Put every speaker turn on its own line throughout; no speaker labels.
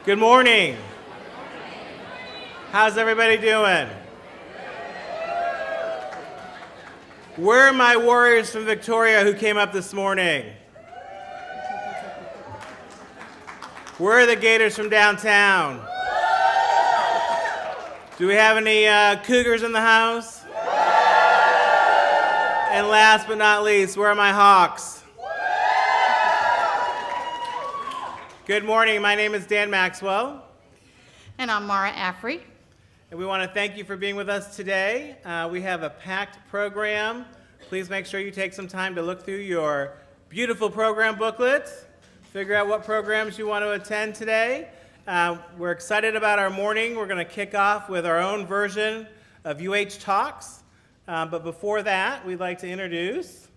Good morning. How's everybody doing? Where are my warriors from Victoria who came up this morning? Where are the Gators from downtown? Do we have any Cougars in the house? And last but not least, where are my Hawks? Good morning, my name is Dan Maxwell.
And I'm Mara Affrey.
And we want to thank you for being with us today. We have a packed program. Please make sure you take some time to look through your beautiful program booklet, figure out what programs you want to attend today. We're excited about our morning. We're going to kick off with our own version of UH Talks. But before that, we'd like to introduce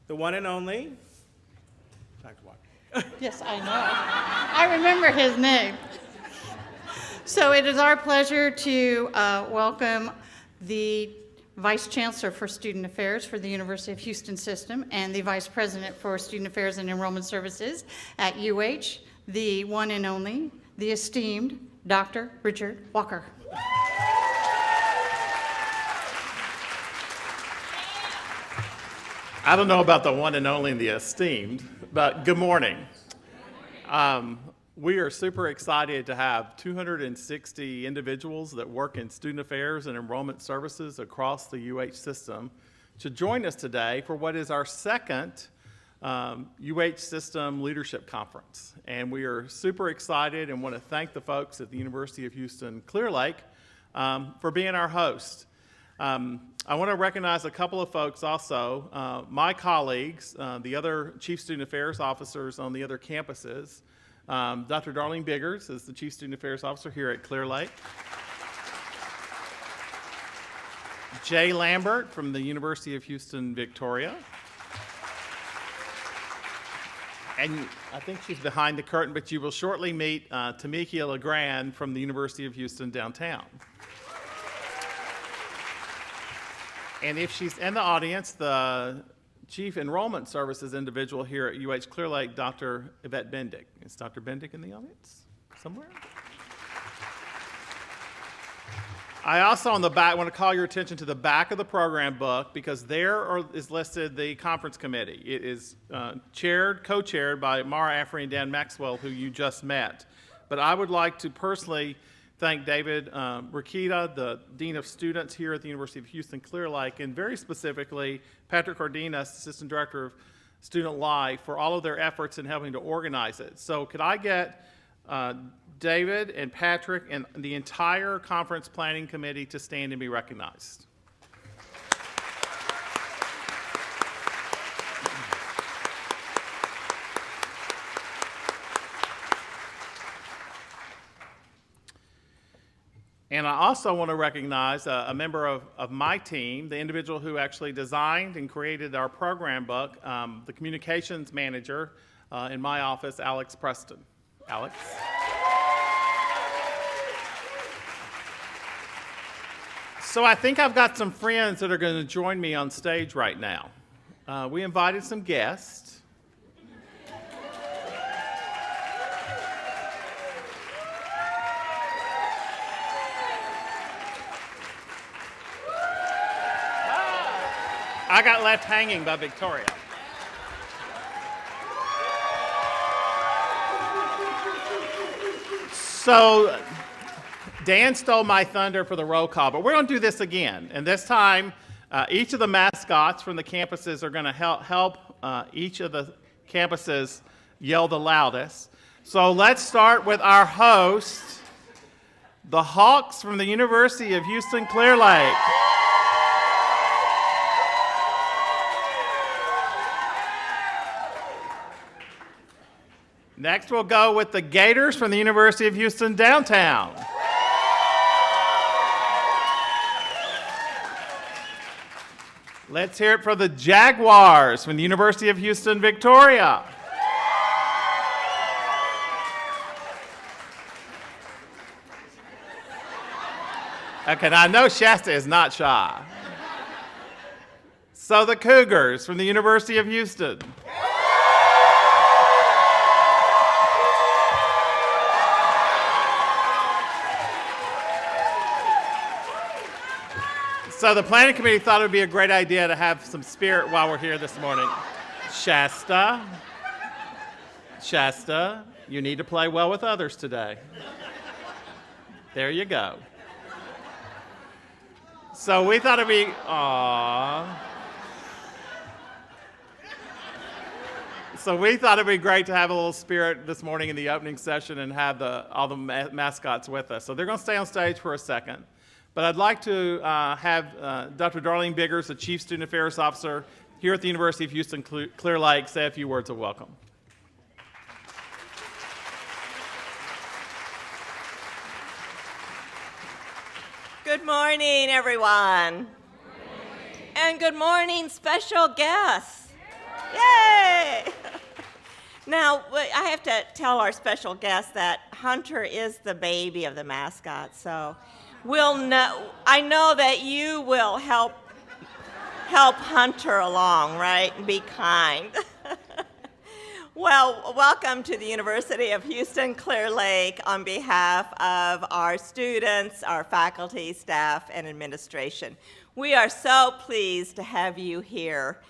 the one and only Dr. Walker.
Yes, I know. I remember his name. So it is our pleasure to welcome the Vice Chancellor for Student Affairs for the University of Houston System and the Vice President for Student Affairs and Enrollment Services at UH, the one and only, the esteemed Dr. Richard Walker.
I don't know about the one and only and the esteemed, but good morning. We are super excited to have 260 individuals that work in student affairs and enrollment services across the UH system to join us today for what is our second UH System Leadership Conference. And we are super excited and want to thank the folks at the University of Houston Clear Lake for being our host. I want to recognize a couple of folks also, my colleagues, the other Chief Student Affairs officers on the other campuses. Dr. Darlene Biggers is the Chief Student Affairs Officer here at Clear Lake. Jay Lambert from the University of Houston, Victoria. And I think she's behind the curtain, but you will shortly meet Tamikia LeGrand from the University of Houston downtown. And if she's in the audience, the Chief Enrollment Services individual here at UH Clear Lake, Dr. Yvette Bendick. Is Dr. Bendick in the audience somewhere? I also on the back want to call your attention to the back of the program book because there is listed the conference committee. It is co-chaired by Mara Affrey and Dan Maxwell, who you just met. But I would like to personally thank David Rakita, the Dean of Students here at the University of Houston Clear Lake, and very specifically Patrick Cardenas, Assistant Director of Student Life, for all of their efforts in helping to organize it. So could I get David and Patrick and the entire conference planning committee to stand and be recognized? And I also want to recognize a member of my team, the individual who actually designed and created our program book, the communications manager in my office, Alex Preston. Alex? So I think I've got some friends that are going to join me on stage right now. We invited some guests. I got left hanging by Victoria. So Dan stole my thunder for the roll call, but we're going to do this again. And this time, each of the mascots from the campuses are going to help each of the campuses yell the loudest. So let's start with our host, the Hawks from the University of Houston Clear Lake. Next, we'll go with the Gators from the University of Houston downtown. Let's hear it for the Jaguars from the University of Houston, Victoria. Okay, now I know Shasta is not shy. So the Cougars from the University of Houston. So the planning committee thought it would be a great idea to have some spirit while we're here this morning. Shasta, you need to play well with others today. There you go. So we thought it'd be, So we thought it'd be great to have a little spirit this morning in the opening session and have all the mascots with us. So they're going to stay on stage for a second. But I'd like to have Dr. Darlene Biggers, the Chief Student Affairs Officer here at the University of Houston Clear Lake, say a few words of welcome.
Good morning, everyone. And good morning, special guests. Yay! Now, I have to tell our special guest that Hunter is the baby of the mascot, so I know that you will help Hunter along, right? And be kind. Well, welcome to the University of Houston Clear Lake on behalf of our students, our faculty, staff, and administration. We are so pleased to have you here.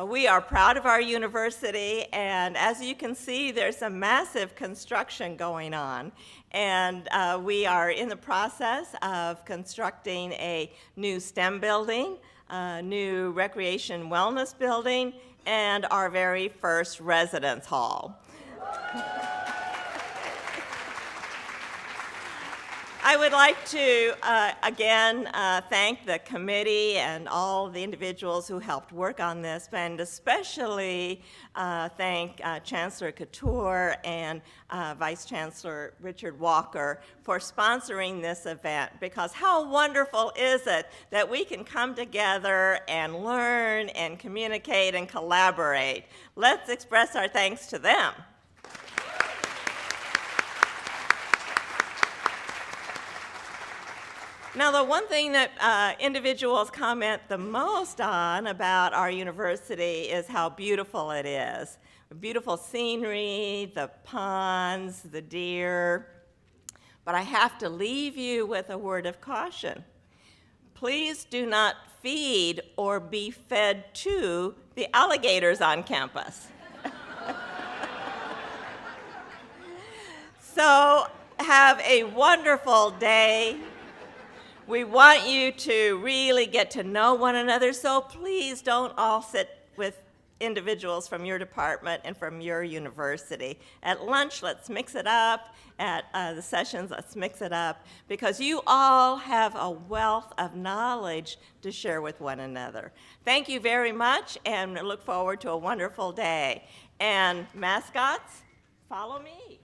We are proud of our university, and as you can see, there's some massive construction going on. And we are in the process of constructing a new STEM building, a new recreation wellness building, and our very first residence hall. I would like to, again, thank the committee and all the individuals who helped work on this, and especially thank Chancellor Couture and Vice Chancellor Richard Walker for sponsoring this event, because how wonderful is it that we can come together and learn and communicate and collaborate. Let's express our thanks to them. Now, the one thing that individuals comment the most on about our university is how beautiful it is. Beautiful scenery, the ponds, the deer. But I have to leave you with a word of caution. Please do not feed or be fed to the alligators on campus. So have a wonderful day. We want you to really get to know one another, so please don't all sit with individuals from your department and from your university. At lunch, let's mix it up. At the sessions, let's mix it up, because you all have a wealth of knowledge to share with one another. Thank you very much, and I look forward to a wonderful day. And mascots, follow me.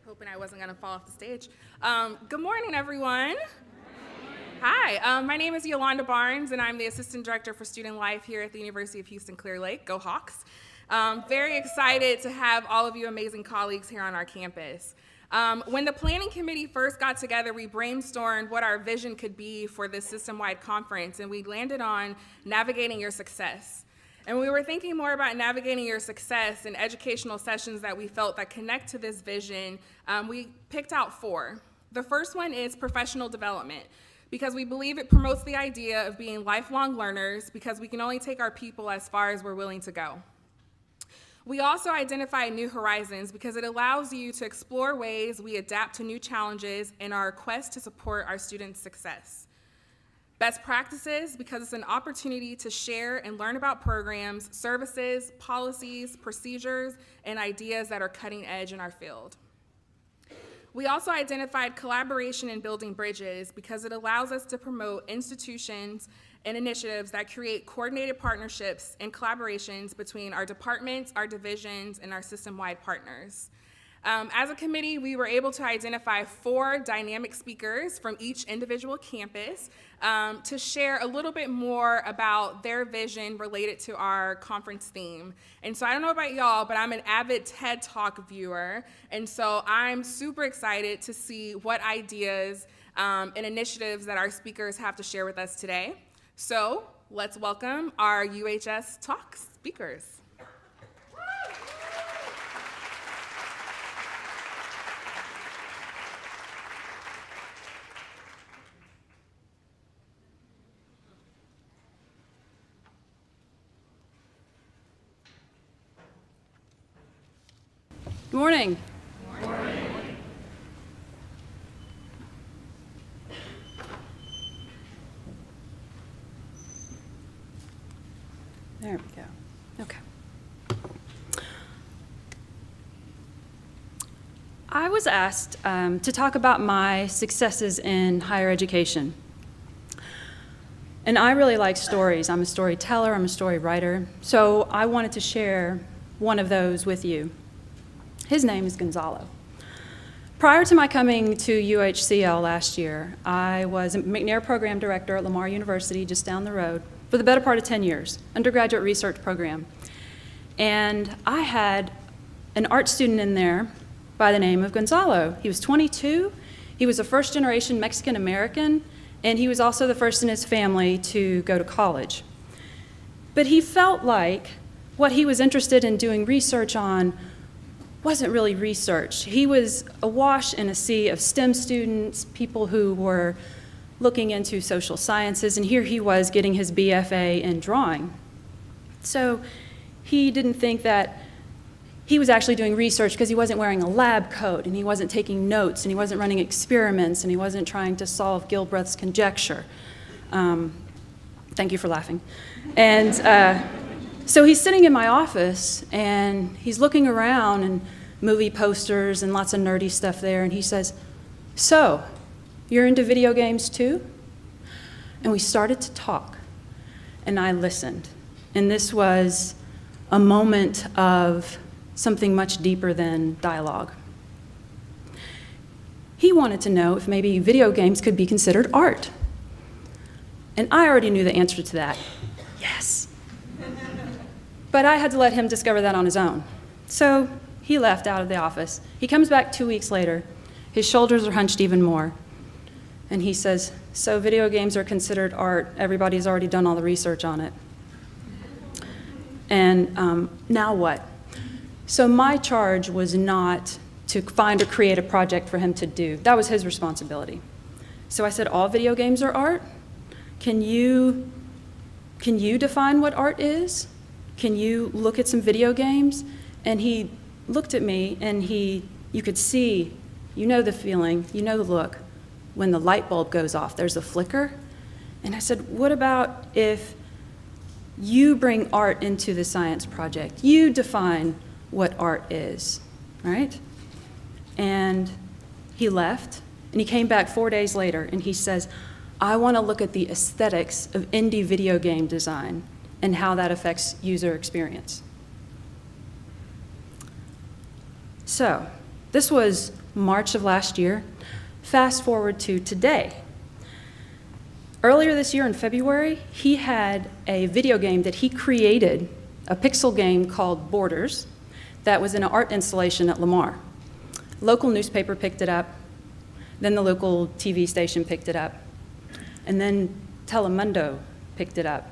Hoping I wasn't going to fall off the stage. Good morning, everyone. Hi, my name is Yolanda Barnes, and I'm the Assistant Director for Student Life here at the University of Houston Clear Lake. Go Hawks. Very excited to have all of you amazing colleagues here on our campus. When the planning committee first got together, we brainstormed what our vision could be for this system-wide conference, and we landed on navigating your success. And we were thinking more about navigating your success in educational sessions that we felt that connect to this vision. We picked out 4. The first one is professional development, because we believe it promotes the idea of being lifelong learners, because we can only take our people as far as we're willing to go. We also identify new horizons, because it allows you to explore ways we adapt to new challenges in our quest to support our students' success. Best practices, because it's an opportunity to share and learn about programs, services, policies, procedures, and ideas that are cutting edge in our field. We also identified collaboration and building bridges, because it allows us to promote institutions and initiatives that create coordinated partnerships and collaborations between our departments, our divisions, and our system-wide partners. As a committee, we were able to identify 4 dynamic speakers from each individual campus to share a little bit more about their vision related to our conference theme. And so I don't know about y'all, but I'm an avid TED Talk viewer, and so I'm super excited to see what ideas and initiatives that our speakers have to share with us today. So let's welcome our UHS Talks speakers.
Good morning. There we go. Okay. I was asked to talk about my successes in higher education. And I really like stories. I'm a storyteller, I'm a story writer. So I wanted to share one of those with you. His name is Gonzalo. Prior to my coming to UHCL last year, I was a McNair program director at Lamar University just down the road for the better part of 10 years, undergraduate research program. And I had an art student in there by the name of Gonzalo. He was 22, he was a first-generation Mexican-American, and he was also the first in his family to go to college. But he felt like what he was interested in doing research on wasn't really research. He was awash in a sea of STEM students, people who were looking into social sciences, and here he was getting his BFA in drawing. So he didn't think that he was actually doing research because he wasn't wearing a lab coat, and he wasn't taking notes, and he wasn't running experiments, and he wasn't trying to solve Gilbreth's conjecture. Thank you for laughing. And so he's sitting in my office, and he's looking around, and movie posters and lots of nerdy stuff there, and he says, "So, you're into video games too?" And we started to talk, and I listened. And this was a moment of something much deeper than dialogue. He wanted to know if maybe video games could be considered art. And I already knew the answer to that. Yes. But I had to let him discover that on his own. So he left out of the office. He comes back 2 weeks later. His shoulders are hunched even more. And he says, "So video games are considered art. Everybody's already done all the research on it." And now what? So my charge was not to find or create a project for him to do. That was his responsibility. So I said, "All video games are art? Can you define what art is? Can you look at some video games?" And he looked at me, and you could see, you know the feeling, you know the look. When the light bulb goes off, there's a flicker. And I said, "What about if you bring art into the science project? You define what art is," right? And he left, and he came back 4 days later, and he says, "I want to look at the aesthetics of indie video game design and how that affects user experience." So this was March of last year. Fast forward to today. Earlier this year in February, he had a video game that he created, a pixel game called Borders, that was in an art installation at Lamar. Local newspaper picked it up, then the local TV station picked it up, and then Telemundo picked it up,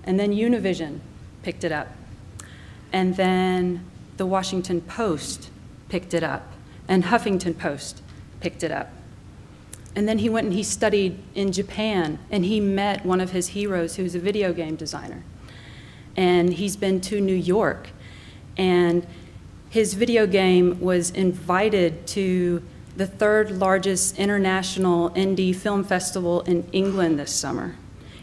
and then Univision picked it up, and then the Washington Post picked it up, and Huffington Post picked it up. And then he went and he studied in Japan, and he met one of his heroes who's a video game designer. And he's been to New York, and his video game was invited to the third largest international indie film festival in England this summer.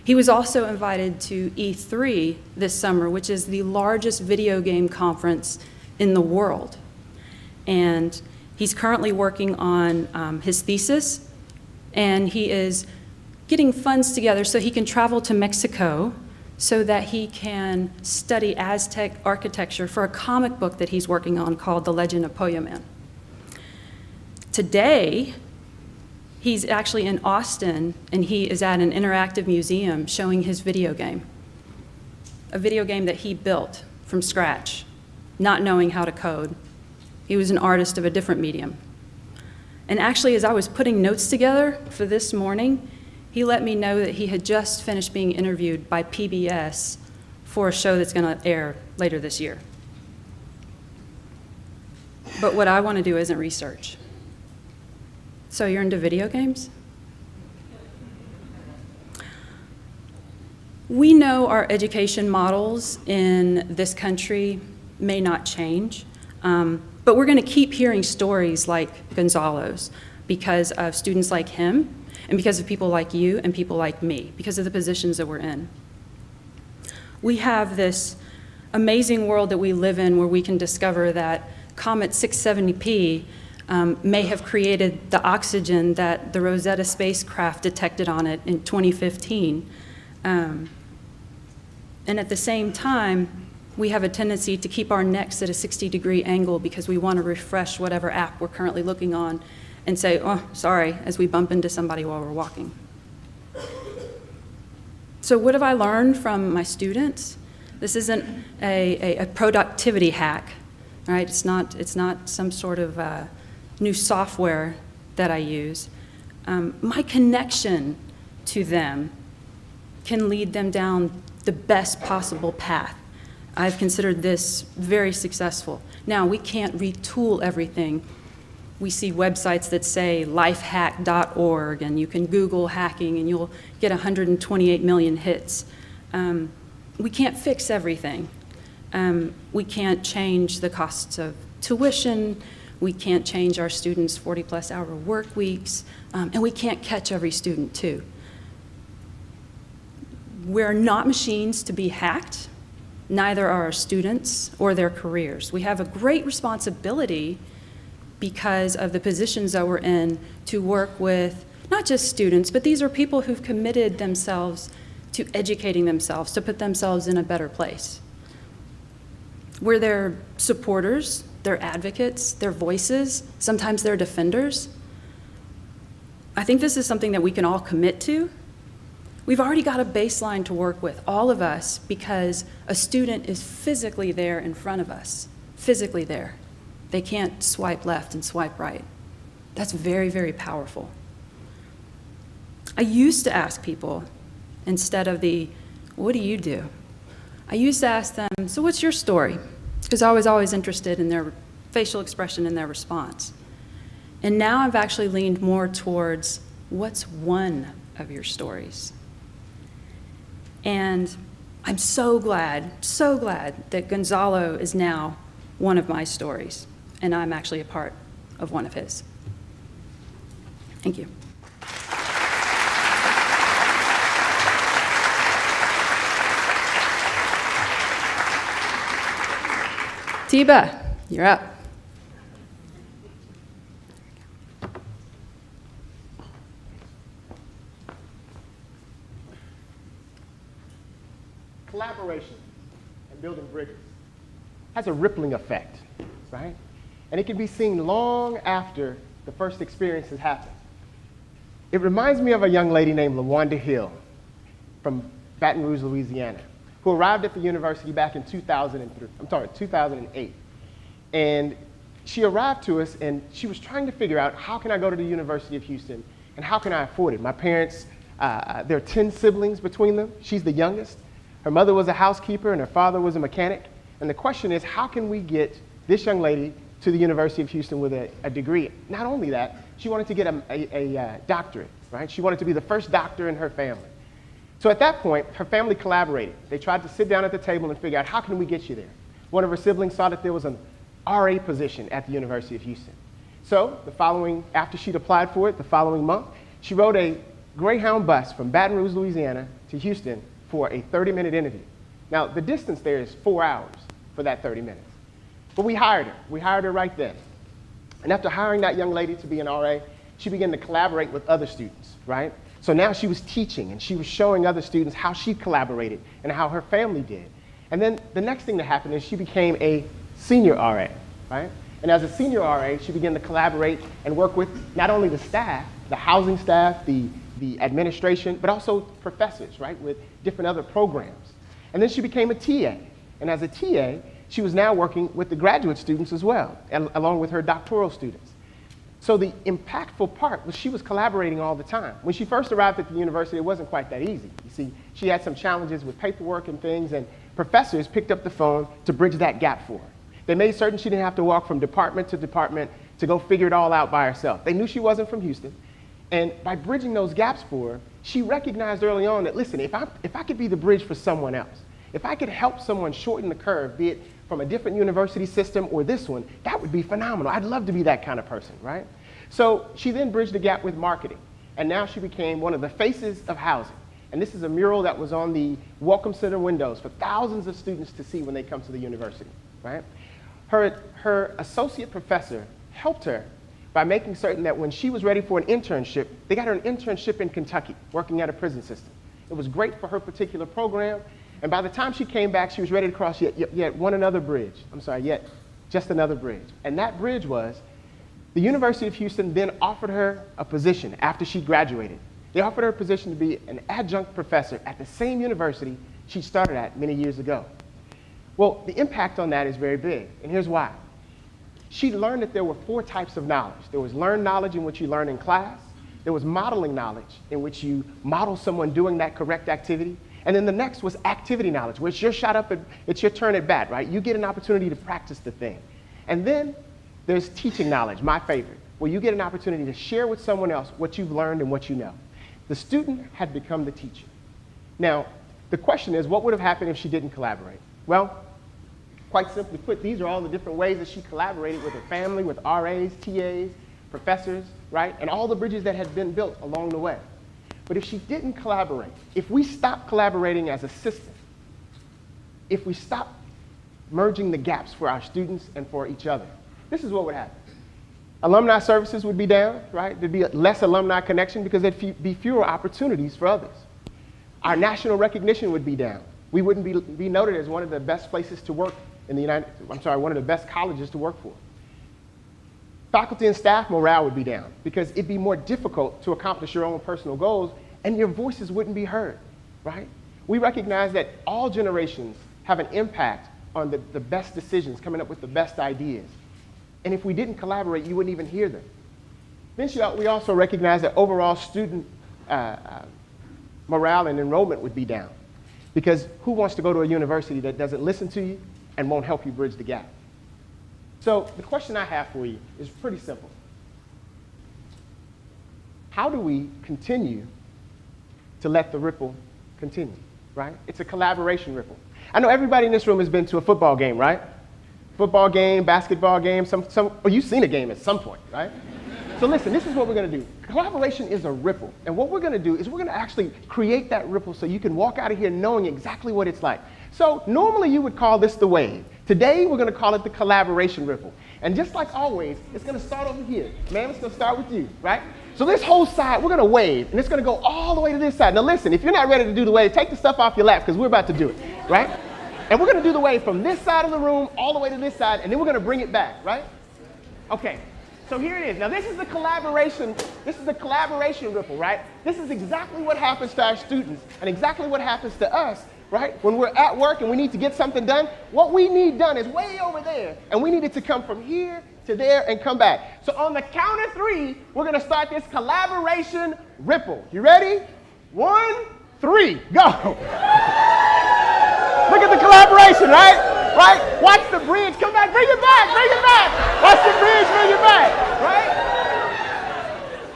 He was also invited to E3 this summer, which is the largest video game conference in the world. And he's currently working on his thesis, and he is getting funds together so he can travel to Mexico so that he can study Aztec architecture for a comic book that he's working on called The Legend of Pollo Man. Today, he's actually in Austin, and he is at an interactive museum showing his video game, a video game that he built from scratch, not knowing how to code. He was an artist of a different medium. And actually, as I was putting notes together for this morning, he let me know that he had just finished being interviewed by PBS for a show that's going to air later this year. But what I want to do isn't research. So you're into video games? We know our education models in this country may not change, but we're going to keep hearing stories like Gonzalo's because of students like him and because of people like you and people like me, because of the positions that we're in. We have this amazing world that we live in where we can discover that Comet 670P may have created the oxygen that the Rosetta spacecraft detected on it in 2015. And at the same time, we have a tendency to keep our necks at a 60-degree angle because we want to refresh whatever app we're currently looking on and say, oh, sorry, as we bump into somebody while we're walking. So what have I learned from my students? This isn't a productivity hack, right? It's not some sort of new software that I use. My connection to them can lead them down the best possible path. I've considered this very successful. Now, we can't retool everything. We see websites that say lifehack.org, and you can Google hacking, and you'll get 128 million hits. We can't fix everything. We can't change the costs of tuition. We can't change our students' 40-plus hour work weeks, and we can't catch every student, too. We're not machines to be hacked. Neither are our students or their careers. We have a great responsibility because of the positions that we're in to work with not just students, but these are people who've committed themselves to educating themselves, to put themselves in a better place. We're their supporters, their advocates, their voices, sometimes their defenders. I think this is something that we can all commit to. We've already got a baseline to work with, all of us, because a student is physically there in front of us, physically there. They can't swipe left and swipe right. That's very, very powerful. I used to ask people, instead of the, what do you do? I used to ask them, so what's your story? Because I was always interested in their facial expression and their response. And now I've actually leaned more towards, what's one of your stories? And I'm so glad that Gonzalo is now one of my stories, and I'm actually a part of one of his. Thank you. Tiba, you're up.
Collaboration and building bridges has a rippling effect, right? And it can be seen long after the first experience has happened. It reminds me of a young lady named LaWanda Hill from Baton Rouge, Louisiana, who arrived at the university back in 2008. And she arrived to us, and she was trying to figure out, how can I go to the University of Houston, and how can I afford it? My parents, there are 10 siblings between them. She's the youngest. Her mother was a housekeeper, and her father was a mechanic. And the question is, how can we get this young lady to the University of Houston with a degree? Not only that, she wanted to get a doctorate, right? She wanted to be the first doctor in her family. So at that point, her family collaborated. They tried to sit down at the table and figure out, how can we get you there? One of her siblings saw that there was an RA position at the University of Houston. So after she'd applied for it, the following month, she rode a Greyhound bus from Baton Rouge, Louisiana to Houston for a 30-minute interview. Now, the distance there is 4 hours for that 30 minutes. But we hired her. We hired her right then. And after hiring that young lady to be an RA, she began to collaborate with other students, right? So now she was teaching, and she was showing other students how she collaborated and how her family did. And then the next thing that happened is she became a senior RA, right? And as a senior RA, she began to collaborate and work with not only the staff, the housing staff, the administration, but also professors, right, with different other programs. And then she became a TA. And as a TA, she was now working with the graduate students as well, along with her doctoral students. So the impactful part was she was collaborating all the time. When she first arrived at the university, it wasn't quite that easy. You see, she had some challenges with paperwork and things, and professors picked up the phone to bridge that gap for her. They made certain she didn't have to walk from department to department to go figure it all out by herself. They knew she wasn't from Houston, and by bridging those gaps for her, she recognized early on that, listen, if I could be the bridge for someone else, if I could help someone shorten the curve, be it from a different university system or this one, that would be phenomenal. I'd love to be that kind of person, right? So she then bridged the gap with marketing, and now she became one of the faces of housing. And this is a mural that was on the Welcome Center windows for thousands of students to see when they come to the university, right? Her associate professor helped her by making certain that when she was ready for an internship, they got her an internship in Kentucky, working at a prison system. It was great for her particular program, and by the time she came back, she was ready to cross yet another bridge. Just another bridge. And that bridge was, the University of Houston then offered her a position after she graduated. They offered her a position to be an adjunct professor at the same university she started at many years ago. Well, the impact on that is very big, and here's why. She learned that there were 4 types of knowledge. There was learned knowledge in which you learn in class. There was modeling knowledge in which you model someone doing that correct activity. And then the next was activity knowledge, where it's your it's your turn at bat, right? You get an opportunity to practice the thing. And then there's teaching knowledge, my favorite, where you get an opportunity to share with someone else what you've learned and what you know. The student had become the teacher. Now, the question is, what would have happened if she didn't collaborate? Well, quite simply put, these are all the different ways that she collaborated with her family, with RAs, TAs, professors, right? And all the bridges that had been built along the way. But if she didn't collaborate, if we stopped collaborating as a system, if we stopped merging the gaps for our students and for each other, this is what would happen. Alumni services would be down, right? There'd be less alumni connection because there'd be fewer opportunities for others. Our national recognition would be down. We wouldn't be noted as one of the best places to work in one of the best colleges to work for. Faculty and staff morale would be down because it'd be more difficult to accomplish your own personal goals and your voices wouldn't be heard, right? We recognize that all generations have an impact on the best decisions, coming up with the best ideas. And if we didn't collaborate, you wouldn't even hear them. Then we also recognize that overall student morale and enrollment would be down because who wants to go to a university that doesn't listen to you and won't help you bridge the gap? So the question I have for you is pretty simple. How do we continue to let the ripple continue, right? It's a collaboration ripple. I know everybody in this room has been to a football game, right? Football game, basketball game, or you've seen a game at some point, right? So listen, this is what we're going to do. Collaboration is a ripple. And what we're going to do is we're going to actually create that ripple so you can walk out of here knowing exactly what it's like. So normally you would call this the wave. Today we're going to call it the collaboration ripple. And just like always, it's going to start over here. Ma'am, it's going to start with you, right? So this whole side, we're going to wave, and it's going to go all the way to this side. Now listen, if you're not ready to do the wave, take the stuff off your lap because we're about to do it, right? And we're going to do the wave from this side of the room all the way to this side, and then we're going to bring it back, right? Okay, so here it is. Now this is the collaboration ripple, right? This is exactly what happens to our students and exactly what happens to us, right? When we're at work and we need to get something done, what we need done is way over there, and we need it to come from here to there and come back. So on the count of 3, we're going to start this collaboration ripple. You ready? 1, 3, go. Look at the collaboration, right? Right? Watch the bridge. Come back. Bring it back. Bring it back. Watch the bridge. Bring it back. Right?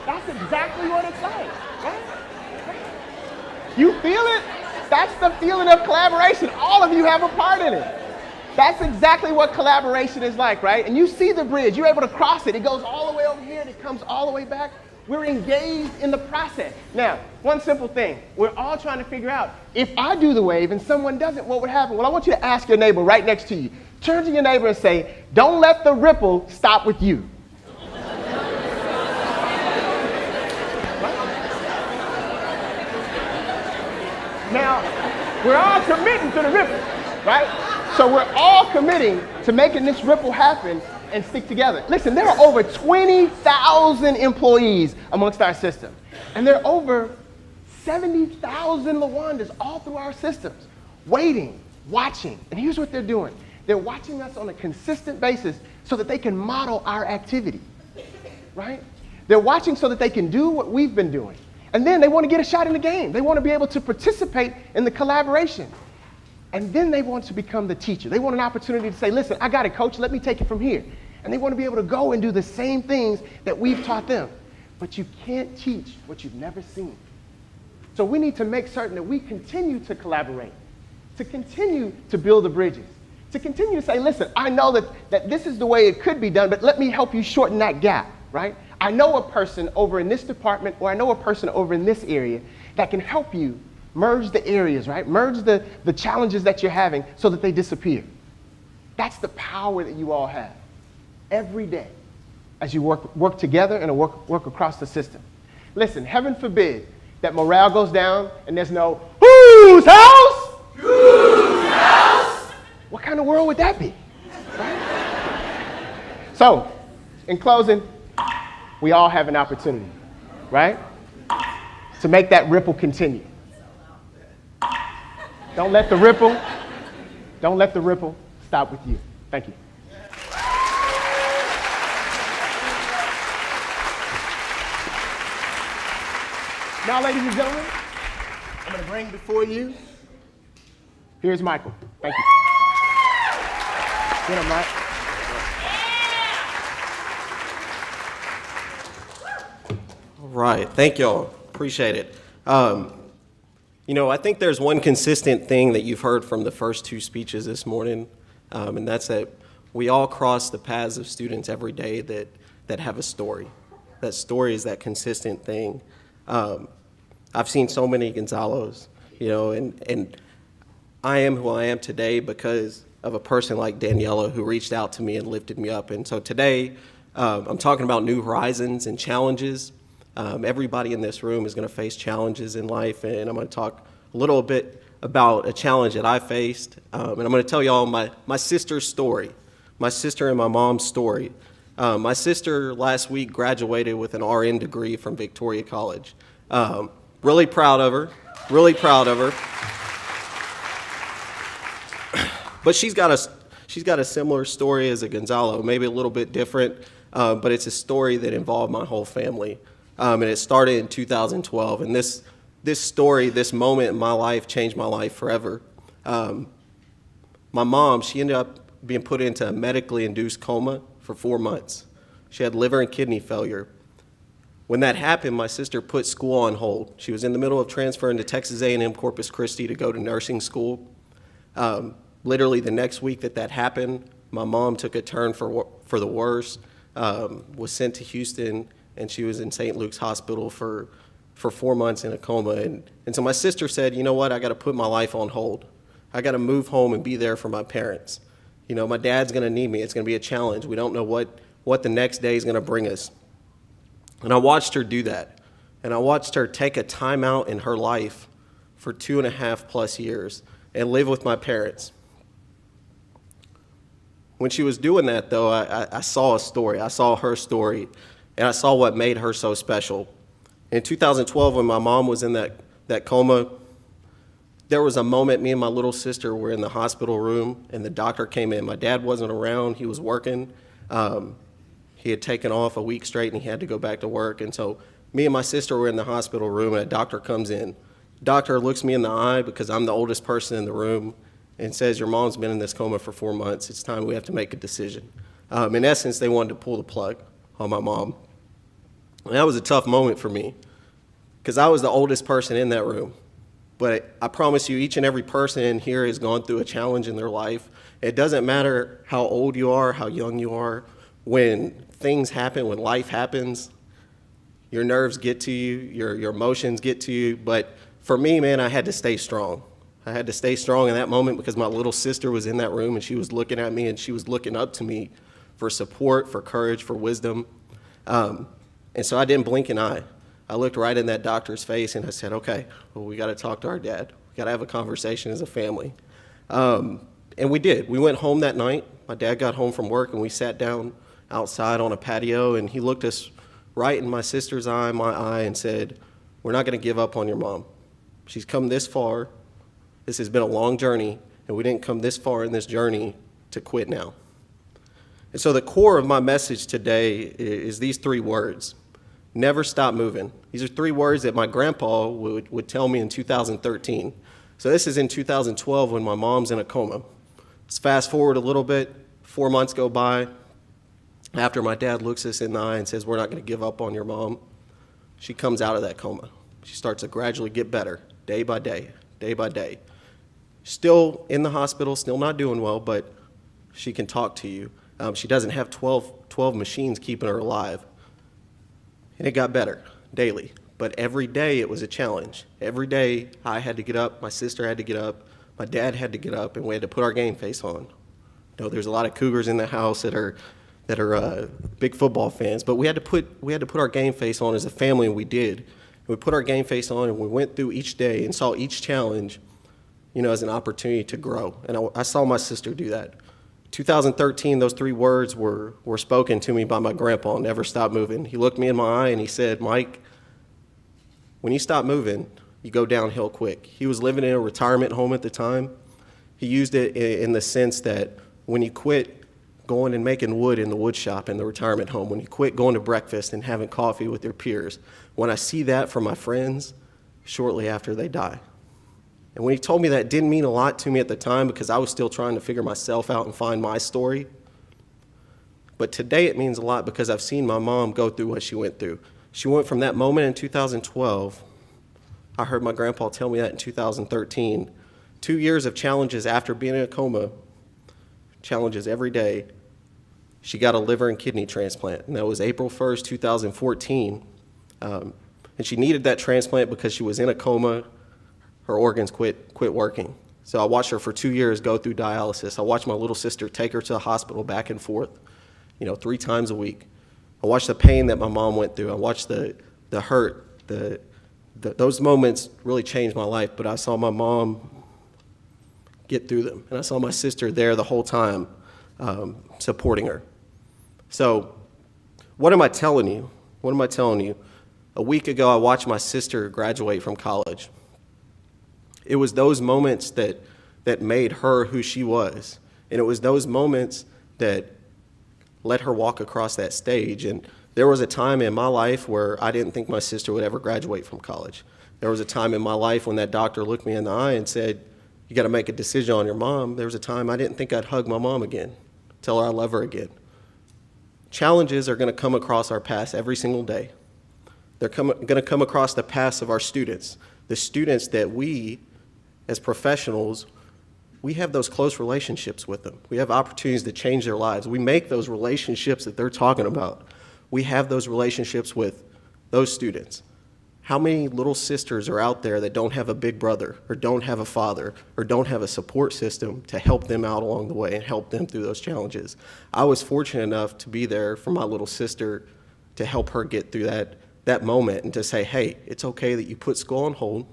That's exactly what it's like. Right? You feel it? That's the feeling of collaboration. All of you have a part in it. That's exactly what collaboration is like, right? And you see the bridge. You're able to cross it. It goes all the way over here and it comes all the way back. We're engaged in the process. Now, one simple thing. We're all trying to figure out, if I do the wave and someone doesn't, what would happen? Well, I want you to ask your neighbor right next to you. Turn to your neighbor and say, don't let the ripple stop with you. Now, we're all committing to the ripple, right? So we're all committing to making this ripple happen and stick together. Listen, there are over 20,000 employees amongst our system. And there are over 70,000 Lawandas all through our systems, waiting, watching. And here's what they're doing. They're watching us on a consistent basis so that they can model our activity. right? They're watching so that they can do what we've been doing. And then they want to get a shot in the game. They want to be able to participate in the collaboration. And then they want to become the teacher. They want an opportunity to say, listen, I got it, coach. Let me take it from here. And they want to be able to go and do the same things that we've taught them. But you can't teach what you've never seen. So we need to make certain that we continue to collaborate, to continue to build the bridges, to continue to say, listen, I know that this is the way it could be done, but let me help you shorten that gap, right? I know a person over in this department, or I know a person over in this area that can help you merge the areas, right? Merge the challenges that you're having so that they disappear. That's the power that you all have every day as you work together and work across the system. Listen, heaven forbid that morale goes down and there's no, whose house? Whose house? What kind of world would that be? Right? So, in closing, we all have an opportunity, right? To make that ripple continue. Don't let the ripple stop with you. Thank you. Now, ladies and gentlemen, I'm going to bring before you, here's Michael. Thank you. Get him, Mike.
All right, thank y'all. Appreciate it. I think there's one consistent thing that you've heard from the first two speeches this morning, and that's that we all cross the paths of students every day that have a story. That story is that consistent thing. I've seen so many Gonzalos, and I am who I am today because of a person like Daniela who reached out to me and lifted me up. And so today, I'm talking about new horizons and challenges. Everybody in this room is going to face challenges in life, and I'm going to talk a little bit about a challenge that I faced. And I'm going to tell y'all my sister's story, my sister and my mom's story. My sister last week graduated with an RN degree from Victoria College. Really proud of her, really proud of her. But she's got a similar story as a Gonzalo, maybe a little bit different, but it's a story that involved my whole family. And it started in 2012, and this story, this moment in my life changed my life forever. My mom, she ended up being put into a medically induced coma for 4 months. She had liver and kidney failure. When that happened, my sister put school on hold. She was in the middle of transferring to Texas A&M Corpus Christi to go to nursing school. Literally the next week that happened, my mom took a turn for the worse, was sent to Houston, and she was in St. Luke's Hospital for 4 months in a coma. And so my sister said, you know what, I got to put my life on hold. I got to move home and be there for my parents. My dad's going to need me. It's going to be a challenge. We don't know what the next day is going to bring us. And I watched her do that. And I watched her take a time out in her life for 2.5+ years and live with my parents. When she was doing that, though, I saw a story. I saw her story, and I saw what made her so special. In 2012, when my mom was in that coma, there was a moment me and my little sister were in the hospital room, and the doctor came in. My dad wasn't around. He was working. He had taken off a week straight, and he had to go back to work. And so me and my sister were in the hospital room, and a doctor comes in. The doctor looks me in the eye because I'm the oldest person in the room and says, your mom's been in this coma for 4 months. It's time we have to make a decision. In essence, they wanted to pull the plug on my mom. And that was a tough moment for me because I was the oldest person in that room. But I promise you, each and every person in here has gone through a challenge in their life. It doesn't matter how old you are, how young you are. When things happen, when life happens, your nerves get to you, your emotions get to you. But for me, man, I had to stay strong. I had to stay strong in that moment because my little sister was in that room and she was looking at me and she was looking up to me for support, for courage, for wisdom. And so I didn't blink an eye. I looked right in that doctor's face and I said, okay, well, we got to talk to our dad. We got to have a conversation as a family. And we did. We went home that night. My dad got home from work and we sat down outside on a patio, and he looked us right in my sister's eye, my eye, and said, we're not going to give up on your mom. She's come this far. This has been a long journey, and we didn't come this far in this journey to quit now. And so the core of my message today is these 3 words: never stop moving. These are 3 words that my grandpa would tell me in 2013. So this is in 2012 when my mom's in a coma. Let's fast forward a little bit. 4 months go by after my dad looks us in the eye and says, "We're not going to give up on your mom." She comes out of that coma. She starts to gradually get better, day by day, day by day. Still in the hospital, still not doing well, but she can talk to you. She doesn't have 12 machines keeping her alive. And it got better daily. But every day it was a challenge. Every day I had to get up, my sister had to get up, my dad had to get up, and we had to put our game face on. You know, there's a lot of Cougars in the house that are big football fans, but we had to put our game face on as a family, and we did. We put our game face on, and we went through each day and saw each challenge, you know, as an opportunity to grow. And I saw my sister do that. 2013, those 3 words were spoken to me by my grandpa: never stop moving. He looked me in my eye and he said, "Mike, when you stop moving, you go downhill quick." He was living in a retirement home at the time. He used it in the sense that when you quit going and making wood in the wood shop in the retirement home, when you quit going to breakfast and having coffee with your peers, when I see that from my friends shortly after they die. And when he told me that, it didn't mean a lot to me at the time because I was still trying to figure myself out and find my story. But today it means a lot because I've seen my mom go through what she went through. She went from that moment in 2012, I heard my grandpa tell me that in 2013, 2 years of challenges after being in a coma, challenges every day. She got a liver and kidney transplant, and that was April 1st, 2014. And she needed that transplant because she was in a coma. Her organs quit working. So I watched her for 2 years go through dialysis. I watched my little sister take her to the hospital back and forth, 3 times a week. I watched the pain that my mom went through. I watched the hurt. Those moments really changed my life, but I saw my mom get through them. And I saw my sister there the whole time supporting her. So what am I telling you? What am I telling you? A week ago, I watched my sister graduate from college. It was those moments that made her who she was. And it was those moments that let her walk across that stage. And there was a time in my life where I didn't think my sister would ever graduate from college. There was a time in my life when that doctor looked me in the eye and said, "You got to make a decision on your mom." There was a time I didn't think I'd hug my mom again, tell her I love her again. Challenges are going to come across our paths every single day. They're going to come across the paths of our students, the students that we, as professionals, we have those close relationships with them. We have opportunities to change their lives. We make those relationships that they're talking about. We have those relationships with those students. How many little sisters are out there that don't have a big brother or don't have a father or don't have a support system to help them out along the way and help them through those challenges? I was fortunate enough to be there for my little sister to help her get through that moment and to say, "Hey, it's okay that you put school on hold.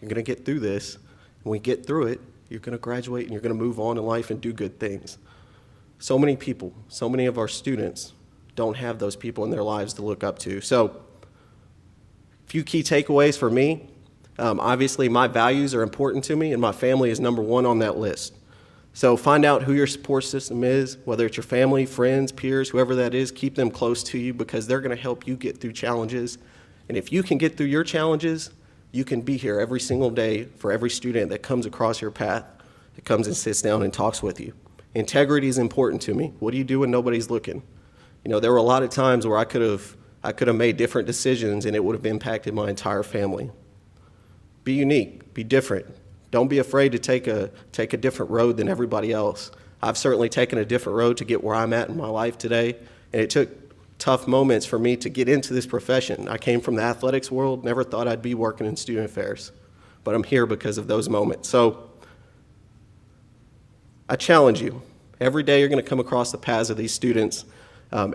You're going to get through this. When we get through it, you're going to graduate and you're going to move on in life and do good things." So many people, so many of our students don't have those people in their lives to look up to. So a few key takeaways for me. Obviously, my values are important to me, and my family is number 1 on that list. So find out who your support system is, whether it's your family, friends, peers, whoever that is. Keep them close to you because they're going to help you get through challenges. And if you can get through your challenges, you can be here every single day for every student that comes across your path, that comes and sits down and talks with you. Integrity is important to me. What do you do when nobody's looking? There were a lot of times where I could have made different decisions and it would have impacted my entire family. Be unique, be different. Don't be afraid to take a different road than everybody else. I've certainly taken a different road to get where I'm at in my life today, and it took tough moments for me to get into this profession. I came from the athletics world, never thought I'd be working in student affairs, but I'm here because of those moments. So I challenge you. Every day you're going to come across the paths of these students.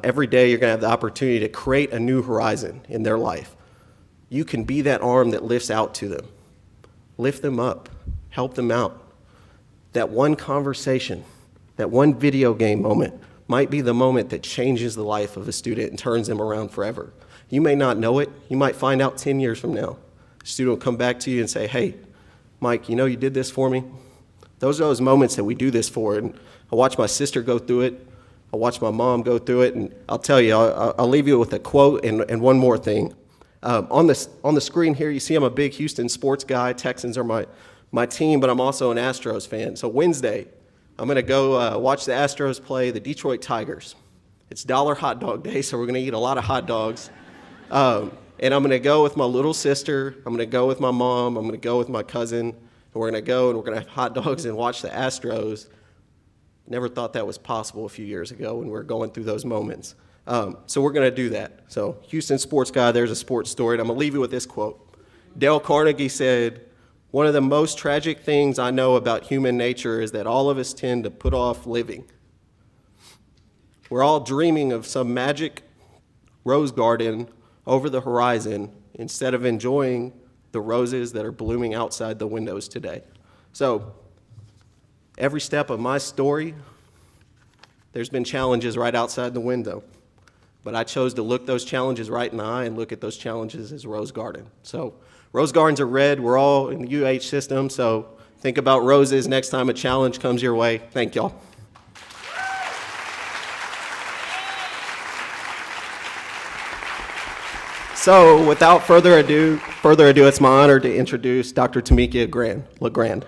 Every day you're going to have the opportunity to create a new horizon in their life. You can be that arm that lifts out to them. Lift them up. Help them out. That one conversation, that one video game moment might be the moment that changes the life of a student and turns them around forever. You may not know it. You might find out 10 years from now. A student will come back to you and say, "Hey, Mike, you did this for me?" Those are those moments that we do this for. And I watched my sister go through it. I watched my mom go through it, and I'll tell you, I'll leave you with a quote and one more thing. On the screen here, you see I'm a big Houston sports guy. Texans are my team, but I'm also an Astros fan. So Wednesday, I'm going to go watch the Astros play the Detroit Tigers. It's Dollar Hot Dog Day, so we're going to eat a lot of hot dogs. And I'm going to go with my little sister. I'm going to go with my mom. I'm going to go with my cousin. And we're going to go and we're going to have hot dogs and watch the Astros. Never thought that was possible a few years ago when we were going through those moments. So we're going to do that. So Houston sports guy, there's a sports story. And I'm going to leave you with this quote. Dale Carnegie said, "One of the most tragic things I know about human nature is that all of us tend to put off living. We're all dreaming of some magic rose garden over the horizon instead of enjoying the roses that are blooming outside the windows today." So every step of my story, there's been challenges right outside the window. But I chose to look those challenges right in the eye and look at those challenges as rose garden. So rose gardens are red. We're all in the UH system. So think about roses next time a challenge comes your way. Thank y'all. So without further ado, it's my honor to introduce Dr. Tamika LeGrand.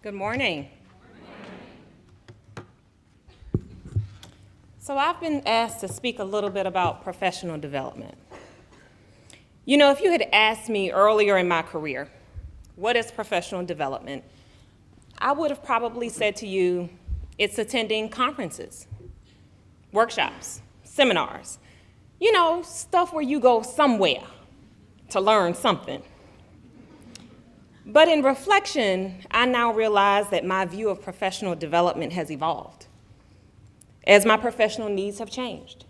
Good morning. So I've been asked to speak a little bit about professional development. You know, if you had asked me earlier in my career, what is professional development? I would have probably said to you, it's attending conferences, workshops, seminars, you know, stuff where you go somewhere to learn something. But in reflection, I now realize that my view of professional development has evolved as my professional needs have changed.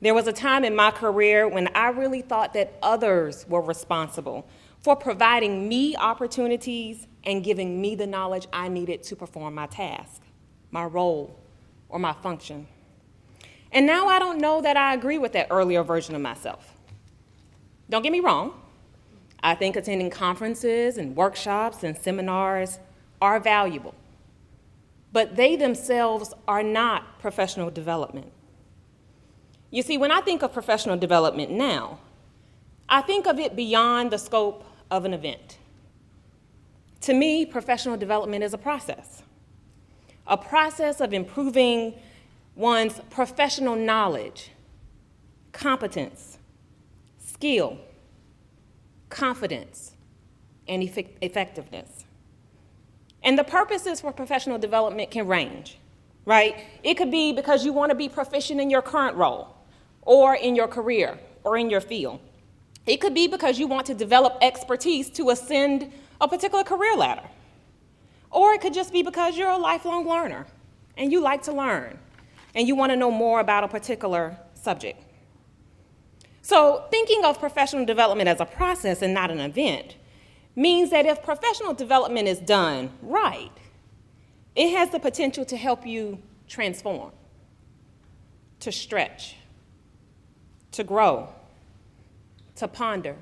There was a time in my career when I really thought that others were responsible for providing me opportunities and giving me the knowledge I needed to perform my task, my role, or my function. And now I don't know that I agree with that earlier version of myself. Don't get me wrong. I think attending conferences and workshops and seminars are valuable, but they themselves are not professional development. You see, when I think of professional development now, I think of it beyond the scope of an event. To me, professional development is a process of improving one's professional knowledge, competence, skill, confidence, and effectiveness. And the purposes for professional development can range, right? It could be because you want to be proficient in your current role, or in your career, or in your field. It could be because you want to develop expertise to ascend a particular career ladder. Or it could just be because you're a lifelong learner, and you like to learn, and you want to know more about a particular subject. So thinking of professional development as a process and not an event means that if professional development is done right, it has the potential to help you transform, to stretch, to grow, to ponder,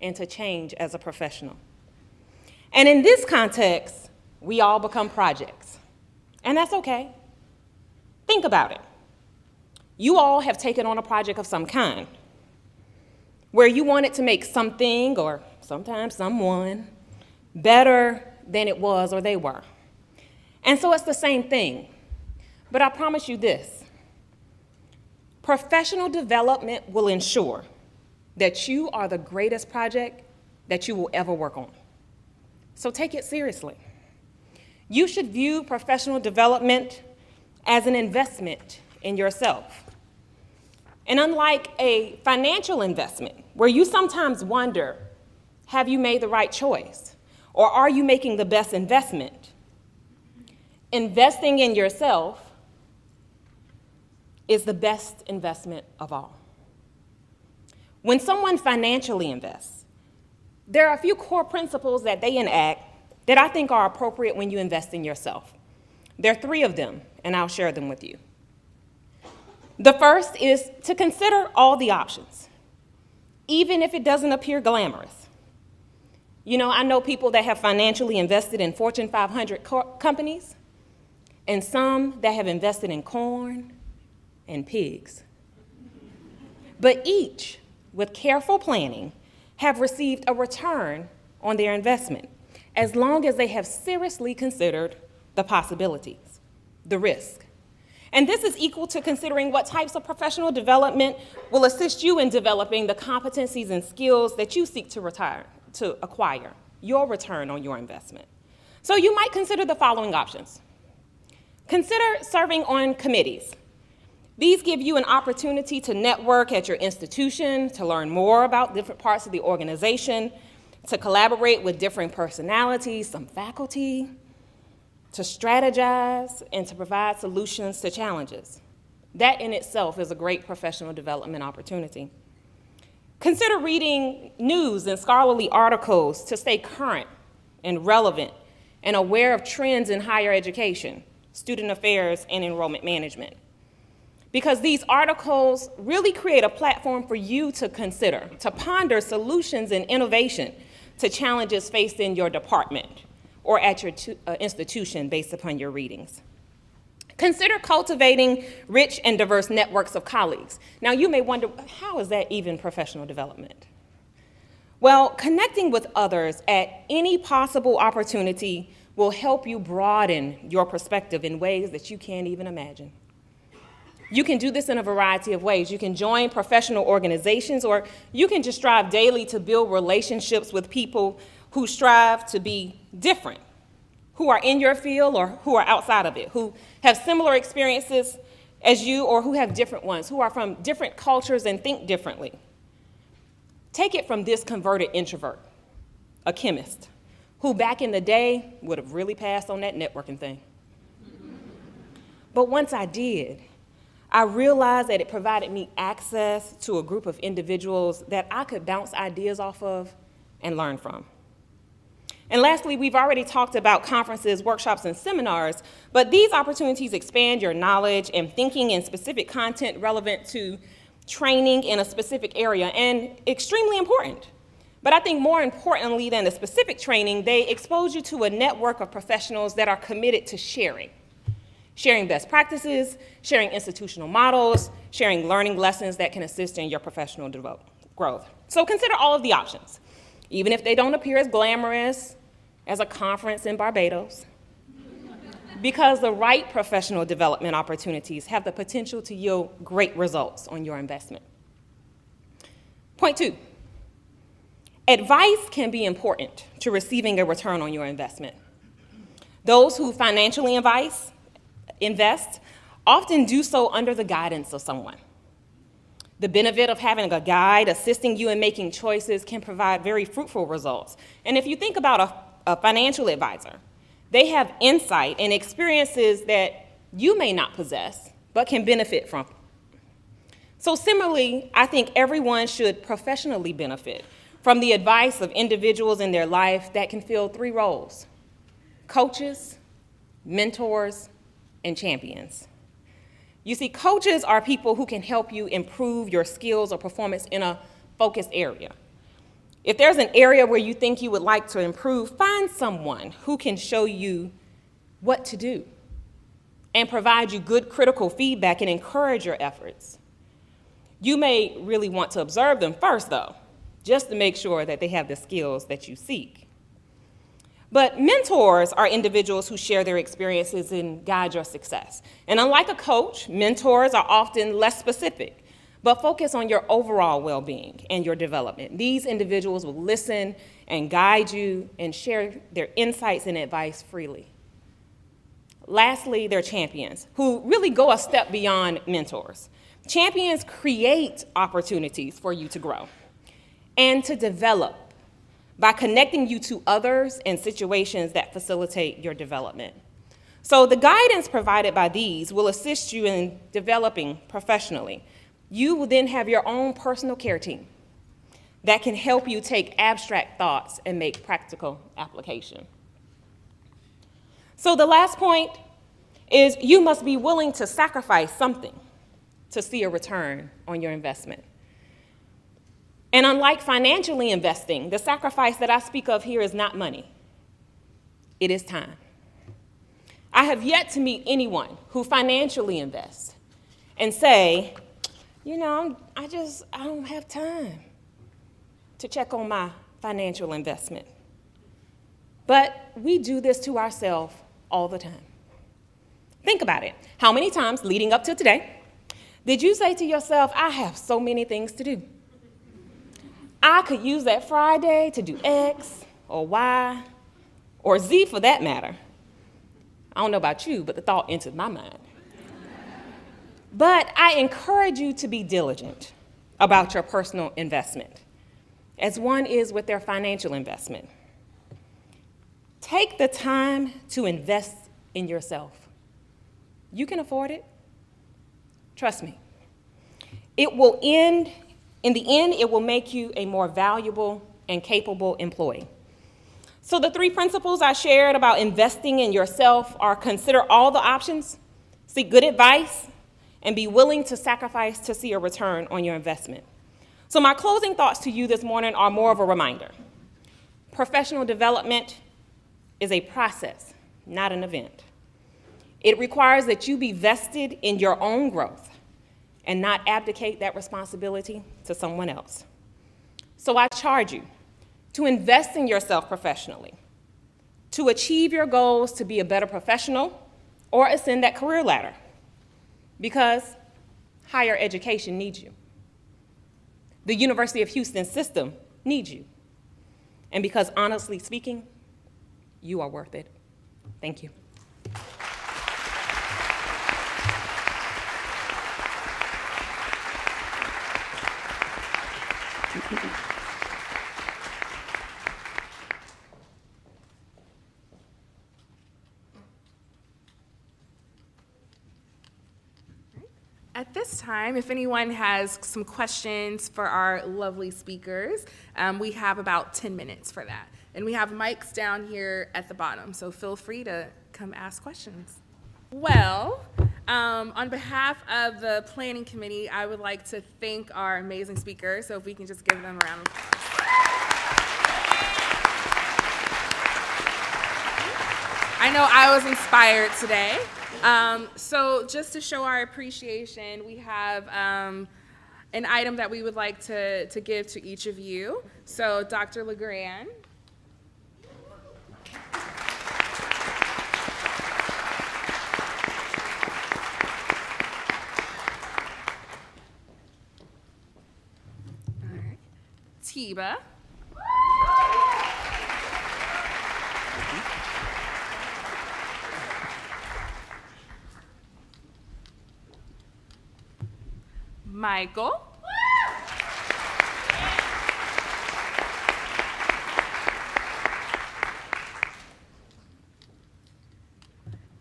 and to change as a professional. And in this context, we all become projects, and that's okay. Think about it. You all have taken on a project of some kind, where you wanted to make something, or sometimes someone, better than it was or they were. And so it's the same thing. But I promise you this, professional development will ensure that you are the greatest project that you will ever work on. So take it seriously. You should view professional development as an investment in yourself. And unlike a financial investment, where you sometimes wonder, have you made the right choice? Or are you making the best investment? Investing in yourself is the best investment of all. When someone financially invests, there are a few core principles that they enact that I think are appropriate when you invest in yourself. There are 3 of them, and I'll share them with you. The first is to consider all the options. even if it doesn't appear glamorous. You know, I know people that have financially invested in Fortune 500 companies, and some that have invested in corn and pigs. But each, with careful planning, have received a return on their investment, as long as they have seriously considered the possibilities, the risk. And this is equal to considering what types of professional development will assist you in developing the competencies and skills that you seek to acquire, your return on your investment. So you might consider the following options. Consider serving on committees. These give you an opportunity to network at your institution, to learn more about different parts of the organization, to collaborate with different personalities, some faculty, to strategize, and to provide solutions to challenges. That in itself is a great professional development opportunity. Consider reading news and scholarly articles to stay current and relevant and aware of trends in higher education, student affairs, and enrollment management. Because these articles really create a platform for you to consider, to ponder solutions and innovation to challenges faced in your department or at your institution based upon your readings. Consider cultivating rich and diverse networks of colleagues. Now, you may wonder, how is that even professional development? Well, connecting with others at any possible opportunity will help you broaden your perspective in ways that you can't even imagine. You can do this in a variety of ways. You can join professional organizations, or you can just strive daily to build relationships with people who strive to be different, who are in your field or who are outside of it, who have similar experiences as you or who have different ones, who are from different cultures and think differently. Take it from this converted introvert, a chemist, who back in the day would have really passed on that networking thing. But once I did, I realized that it provided me access to a group of individuals that I could bounce ideas off of and learn from. And lastly, we've already talked about conferences, workshops, and seminars, but these opportunities expand your knowledge and thinking in specific content relevant to training in a specific area, and extremely important. But I think more importantly than the specific training, they expose you to a network of professionals that are committed to sharing best practices, sharing institutional models, sharing learning lessons that can assist in your professional growth. So consider all of the options, even if they don't appear as glamorous as a conference in Barbados, because the right professional development opportunities have the potential to yield great results on your investment. Point 2, advice can be important to receiving a return on your investment. Those who financially invest often do so under the guidance of someone. The benefit of having a guide assisting you in making choices can provide very fruitful results. And if you think about a financial advisor, they have insight and experiences that you may not possess, but can benefit from. So similarly, I think everyone should professionally benefit from the advice of individuals in their life that can fill 3 roles: coaches, mentors, and champions. You see, coaches are people who can help you improve your skills or performance in a focused area. If there's an area where you think you would like to improve, find someone who can show you what to do and provide you good critical feedback and encourage your efforts. You may really want to observe them first, though, just to make sure that they have the skills that you seek. But mentors are individuals who share their experiences and guide your success. And unlike a coach, mentors are often less specific, but focus on your overall well-being and your development. These individuals will listen and guide you and share their insights and advice freely. Lastly, they're champions, who really go a step beyond mentors. Champions create opportunities for you to grow and to develop by connecting you to others and situations that facilitate your development. So the guidance provided by these will assist you in developing professionally. You will then have your own personal care team that can help you take abstract thoughts and make practical application. So the last point is you must be willing to sacrifice something to see a return on your investment. And unlike financially investing, the sacrifice that I speak of here is not money. It is time. I have yet to meet anyone who financially invests and say, you know, I don't have time to check on my financial investment. But we do this to ourselves all the time. Think about it. How many times leading up to today did you say to yourself, I have so many things to do? I could use that Friday to do X or Y or Z for that matter. I don't know about you, but the thought entered my mind. But I encourage you to be diligent about your personal investment, as one is with their financial investment. Take the time to invest in yourself. You can afford it. Trust me. In the end, it will make you a more valuable and capable employee. So the 3 principles I shared about investing in yourself are: consider all the options, seek good advice, and be willing to sacrifice to see a return on your investment. So my closing thoughts to you this morning are more of a reminder. Professional development is a process, not an event. It requires that you be vested in your own growth and not abdicate that responsibility to someone else. So I charge you to invest in yourself professionally, to achieve your goals to be a better professional or ascend that career ladder, because higher education needs you. The University of Houston system needs you. And because honestly speaking, you are worth it. Thank you.
At this time, if anyone has some questions for our lovely speakers, we have about 10 minutes for that. And we have mics down here at the bottom, so feel free to come ask questions. Well, on behalf of the planning committee, I would like to thank our amazing speakers, so if we can just give them a round of applause. I know I was inspired today. So just to show our appreciation, we have an item that we would like to give to each of you. So Dr. LeGrand. All right. Tiba. Michael.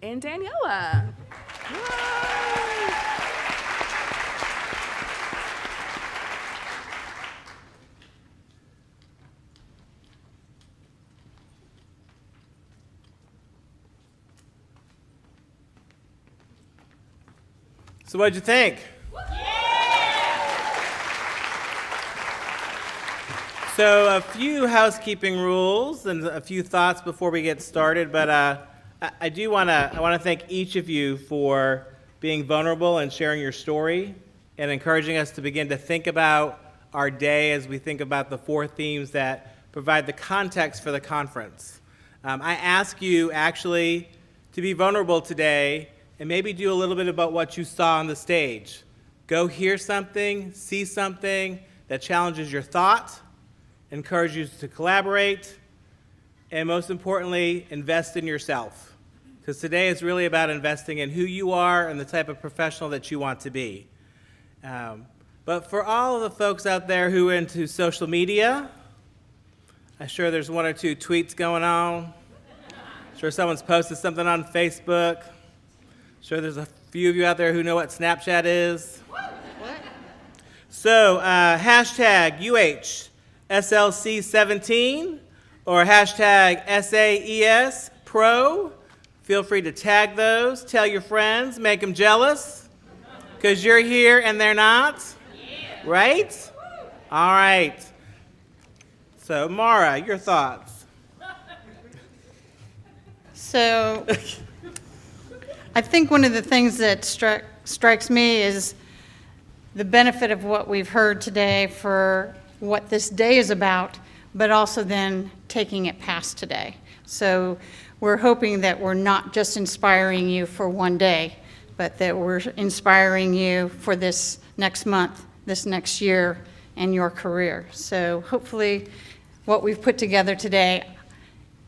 And Daniela.
So what'd you think? So a few housekeeping rules and a few thoughts before we get started, but I want to thank each of you for being vulnerable and sharing your story and encouraging us to begin to think about our day as we think about the 4 themes that provide the context for the conference. I ask you actually to be vulnerable today and maybe do a little bit about what you saw on the stage. Go hear something, see something that challenges your thought, encourage you to collaborate, and most importantly, invest in yourself. Because today is really about investing in who you are and the type of professional that you want to be. But for all of the folks out there who are into social media, I'm sure there's 1 or 2 tweets going on. I'm sure someone's posted something on Facebook. I'm sure there's a few of you out there who know what Snapchat is. So hashtag UHSLC17 or hashtag SAES Pro. Feel free to tag those, tell your friends, make them jealous, because you're here and they're not, right? All right. So, Mara, your thoughts?
So, I think one of the things that strikes me is the benefit of what we've heard today for what this day is about, but also then taking it past today. So we're hoping that we're not just inspiring you for one day, but that we're inspiring you for this next month, this next year, and your career. So hopefully what we've put together today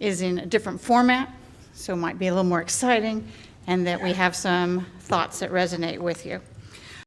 is in a different format, so it might be a little more exciting, and that we have some thoughts that resonate with you.